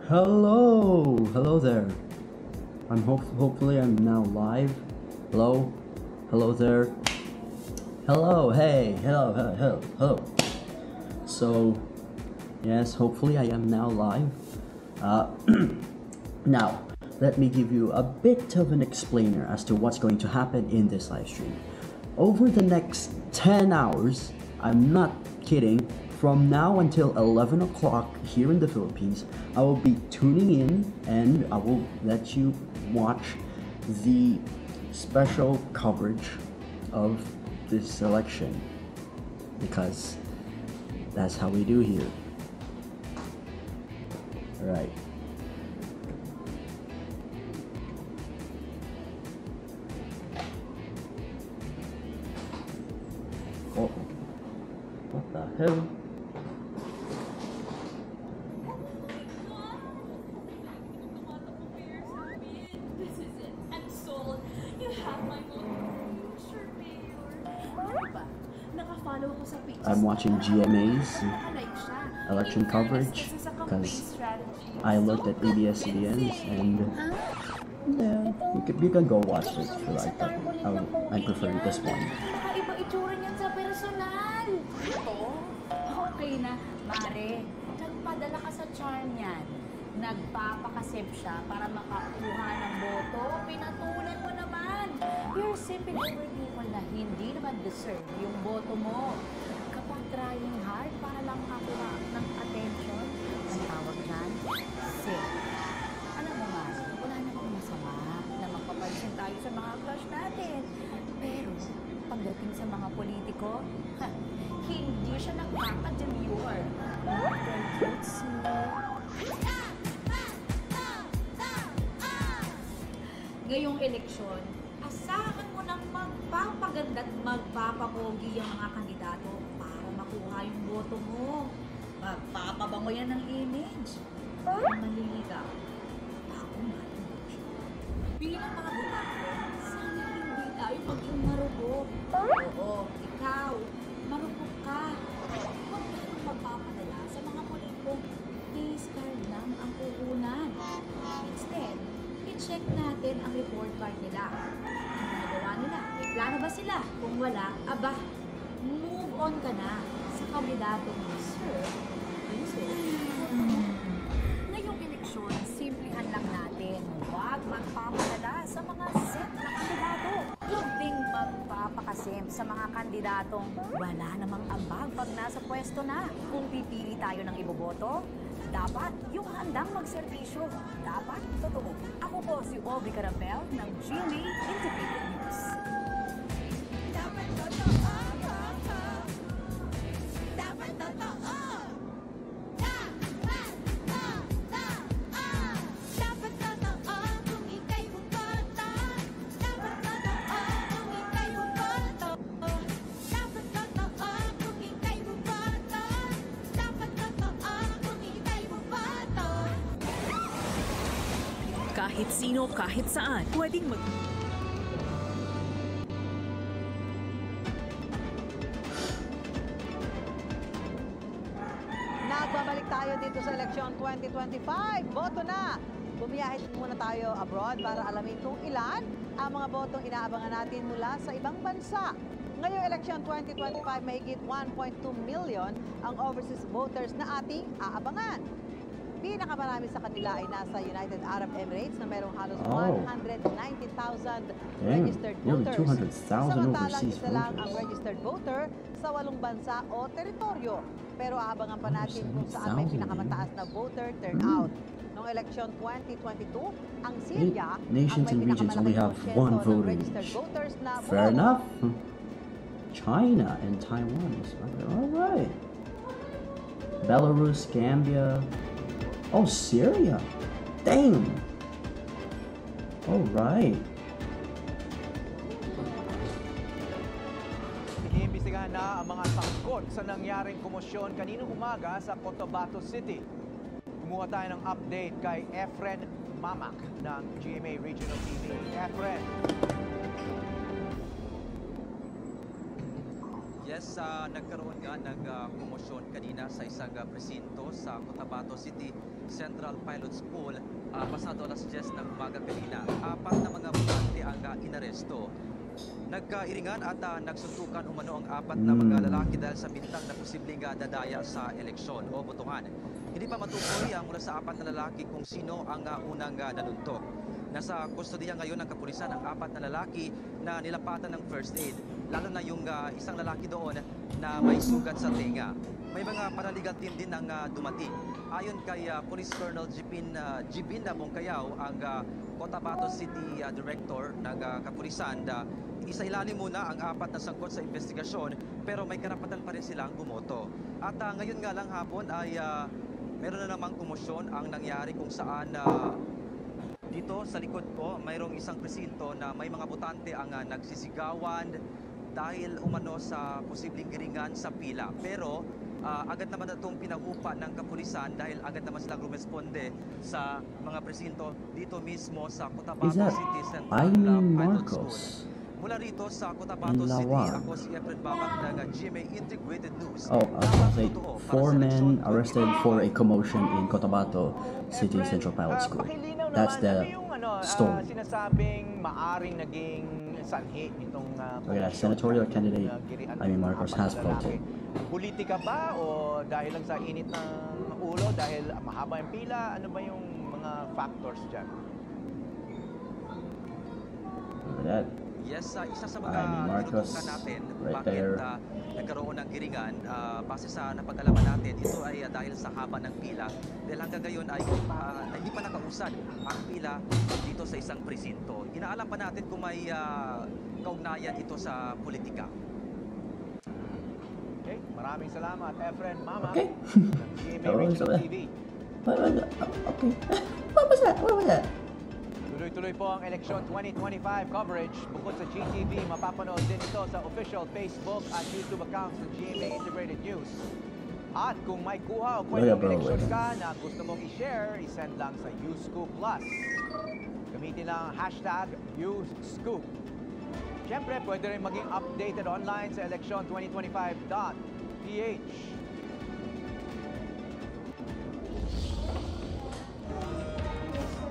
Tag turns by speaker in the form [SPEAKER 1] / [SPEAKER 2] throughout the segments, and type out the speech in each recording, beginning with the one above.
[SPEAKER 1] Hello there. Hopefully I'm now live. Hello there. Hello, hey, hello. So, yes, hopefully I am now live. Now, let me give you a bit of an explainer as to what's going to happen in this live stream. Over the next 10 hours, I'm not kidding, from now until 11 o'clock here in the Philippines, I will be tuning in and I will let you watch the special coverage of this election, because that's how we do here. Alright. Oh, what the hell? I'm watching GMA's election coverage because I looked at ABS-CBN's and yeah, you can go watch it if you like, but I prefer this one.
[SPEAKER 2] Iba itsura niyan sa personal. Ito, okay na. Mare, nagpadala ka sa charm niyan. Nagpapakasip siya para makakuha ng boto. Pinatulan mo naman. You're sipping over people na hindi naman deserve yung boto mo. Kapag trying hard para lang makakuha ng attention, ang tawag dyan, sip. Alam mo, Mare, wala namang masama na magpapansin tayo sa mga crush natin. Pero, pagdating sa mga politiko, hindi siya nagkaka-demure. Gets mo? Ngayong eleksyon, asahan mo nang magpapaganda at magpapapogi yung mga kandidato para makuha yung boto mo. Magpapabango yan ng image. Para maliligaw. Ako maliligaw siya. Bilang mga butako, sana hindi tayo maging marupok. Oo, ikaw, marupok ka. Huwag ka nang magpapadala sa mga politikong discard lang ang puhunan. Instead, i-check natin ang report card nila. Ang ginagawa nila, may plano ba sila? Kung wala, aba, move on ka na sa kandidatong serve. Ngayong eleksyon, simplihan lang natin. Huwag magpapadala sa mga set na kandidato. Huwag ding magpapakasim sa mga kandidatong wala namang ambag pag nasa pwesto na. Kung pipili tayo ng iboboto, dapat yung handang magserbisyo. Dapat totoo. Ako po si Aubrey Carabel ng GMA Integrated News. Dapat totoo. Dapat totoo. Dapat totoo kung ika'y buboto. Dapat totoo kung ika'y buboto. Dapat totoo kung ika'y buboto. Dapat totoo kung ika'y buboto. Kahit sino, kahit saan, pwedeng
[SPEAKER 3] Nagbabalik tayo dito sa eleksyon 2025. Boto na! Bumiyahe muna tayo abroad para alamin kung ilan ang mga botong inaabangan natin mula sa ibang bansa. Ngayong eleksyon 2025, mahigit 1.2 million ang overseas voters na ating aabangan. Pinakamarami sa kanila ay nasa United Arab Emirates na merong halos 190,000 registered voters. Samantalang isa lang ang registered voter sa 8 bansa o teritoryo. Pero aabangan pa natin kung saan may pinakamataas na voter turnout. Noong eleksyon 2022, ang Syria ang may pinakamalaking porsyento ng registered voters na
[SPEAKER 1] Fair enough. China and Taiwan. All right. Belarus, Gambia. Oh, Syria. Damn. All right.
[SPEAKER 4] Iniimbestigahan na ang mga sangkot sa nangyaring komosyon kaninang umaga sa Cotabato City. Kumuha tayo ng update kay Efren Mamak ng GMA Regional TV. Efren.
[SPEAKER 5] Yes, nagkaroon nga ng komosyon kanina sa isang presinto sa Cotabato City Central Pilot School pasado alas 10 ng umaga kanina. 4 na mga botante ang inaresto. Nagkairingan at nagsuntukan umano ang 4 na mga lalaki dahil sa bintang na posibleng dadaya sa eleksyon o botohan. Hindi pa matukoy mula sa 4 na lalaki kung sino ang unang nanuntok. Nasa kustodiya ngayon ng kapulisan ang 4 na lalaki na nilapatan ng first aid, lalo na yung isang lalaki doon na may sugat sa tenga. May mga paralegal team din ang dumating. Ayon kay Police Colonel Jibin Bongkayaw, ang Cotabato City Director ng kapulisan, isailalim muna ang 4 na sangkot sa investigasyon pero may karapatan pa rin silang bumoto. At ngayon nga lang hapon ay meron na namang komosyon ang nangyari kung saan dito sa likod ko, mayroong isang presinto na may mga botante ang nagsisigawan dahil umano sa posibleng giringan sa pila. Pero agad naman itong pinahupa ng kapulisan dahil agad naman silang rumesponde sa mga presinto dito mismo sa Cotabato City Central Pilot School. Mula rito sa Cotabato City, ako si Efren Babak ng GMA Integrated News.
[SPEAKER 1] Okay. 4 men arrested for a commotion in Cotabato City Central Pilot School. That's the story.
[SPEAKER 4] Sinasabing maaring naging sanhi itong
[SPEAKER 1] senatorial candidate Marcos has voted.
[SPEAKER 4] Politika ba o dahil lang sa init ng ulo, dahil mahaba yung pila, ano ba yung mga factors dyan?
[SPEAKER 1] Look at that.
[SPEAKER 5] Yes, isa sa mga tinutukan natin bakit nagkaroon ng giringan, base sa napag-alaman natin, ito ay dahil sa haba ng pila. Dahil hanggang ngayon ay hindi pa nakausad ang pila dito sa isang presinto. Inaalam pa natin kung may kaugnayan ito sa politika.
[SPEAKER 4] Okay, maraming salamat, Efren Mama.
[SPEAKER 1] Okay.
[SPEAKER 4] GMA Regional TV.
[SPEAKER 1] Okay. What was that?
[SPEAKER 4] Tuloy-tuloy po ang eleksyon 2025 coverage. Bukod sa GTV, mapapanood din ito sa official Facebook at YouTube accounts ng GMA Integrated News. At kung may kuha o kwentong eleksyon ka na gusto mong i-share, isend lang sa YouScoop Plus. Gamitin lang ang hashtag YouScoop. Siyempre, pwede rin maging updated online sa election2025.ph.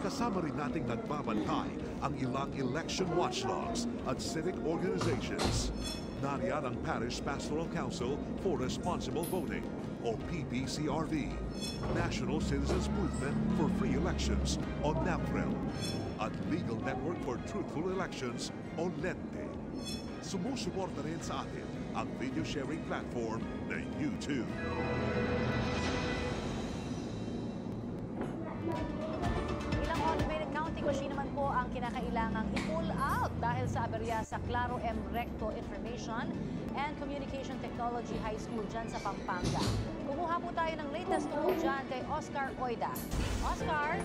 [SPEAKER 6] Kasama rin nating nagbabantay ang ilang election watchdogs at civic organizations. Nariyan ang Parish Pastoral Council for Responsible Voting o PPCRV, National Citizens Movement for Free Elections o NAPREL, at Legal Network for Truthful Elections o LENTE. Sumusuporta rin sa atin ang video sharing platform na YouTube.
[SPEAKER 3] Machine naman po ang kinakailangang i-pull out dahil sa aberya sa Claro M Recto Information and Communication Technology High School dyan sa Pampanga. Kumuha po tayo ng latest tungkol dyan kay Oscar Oida. Oscar?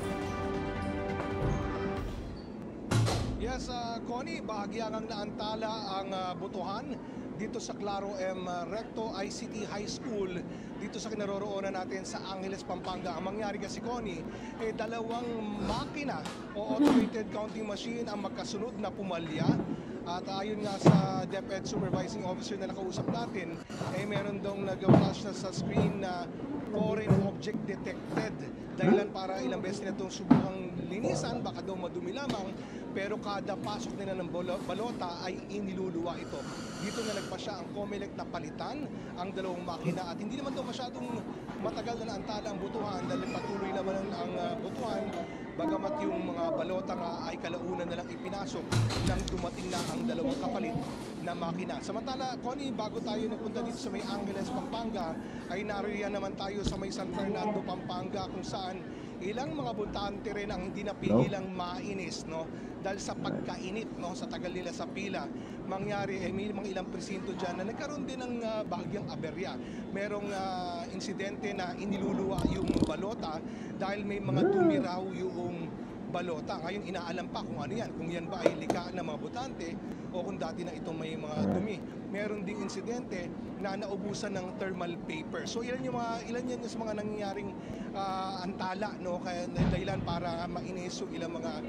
[SPEAKER 7] Yes, Connie, bahagyang naantala ang botohan dito sa Claro M Recto ICT High School dito sa kinaroroonan natin sa Angeles, Pampanga. Ang mangyari kasi, Connie, dalawang makina o automated counting machine ang magkasunod na pumalya. At ayon nga sa DepEd Supervising Officer na nakausap natin, meron daw nag-flash na sa screen na foreign object detected. Dahilan para ilang beses na itong subukang linisan, baka daw madumi lamang, pero kada pasok nila ng balota ay iniluluwa ito. Dito na nagpasya ang COMELEC na palitan ang dalawang makina at hindi naman daw masyadong matagal na naantala ang butuhan dahil patuloy naman ang butuhan, bagamat yung mga balota nga ay kalaunan na lang ipinasok nang dumating na ang dalawang kapalit na makina. Samantala, Connie, bago tayo nagpunta dito sa may Angeles, Pampanga, ay naririyan naman tayo sa may San Fernando, Pampanga, kung saan ilang mga botante rin ang hindi napigilang mainis, no? Dahil sa pagkainit, no, sa tagal nila sa pila. Mangyari, may mga ilang presinto dyan na nagkaroon din ng bahagyang aberya. Merong insidente na iniluluwa yung balota dahil may mga dumi raw yung balota. Ngayon, inaalam pa kung ano yan. Kung yan ba ay likaan ng mga botante o kung dati na itong may mga dumi. Meron ding insidente na naubusan ng thermal paper. So ilan yan sa mga nangyayaring antala, no, kaya dahilan para mainis yung ilang mga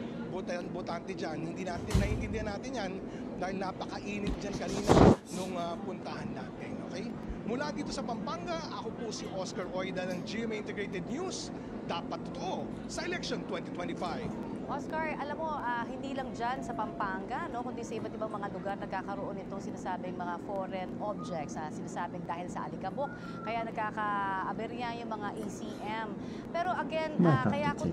[SPEAKER 7] botante dyan. Hindi natin naiintindihan natin yan dahil napakainit dyan kanina nung puntahan natin. Okay? Mula dito sa Pampanga, ako po si Oscar Oida ng GMA Integrated News. Dapat totoo sa Election 2025.
[SPEAKER 3] Oscar, alam mo, hindi lang dyan sa Pampanga, no, kundi sa iba't ibang mga lugar nagkakaroon itong sinasabing mga foreign objects, sinasabing dahil sa alikabok, kaya nagkakaaberya yung mga ACM. Pero again, kaya kung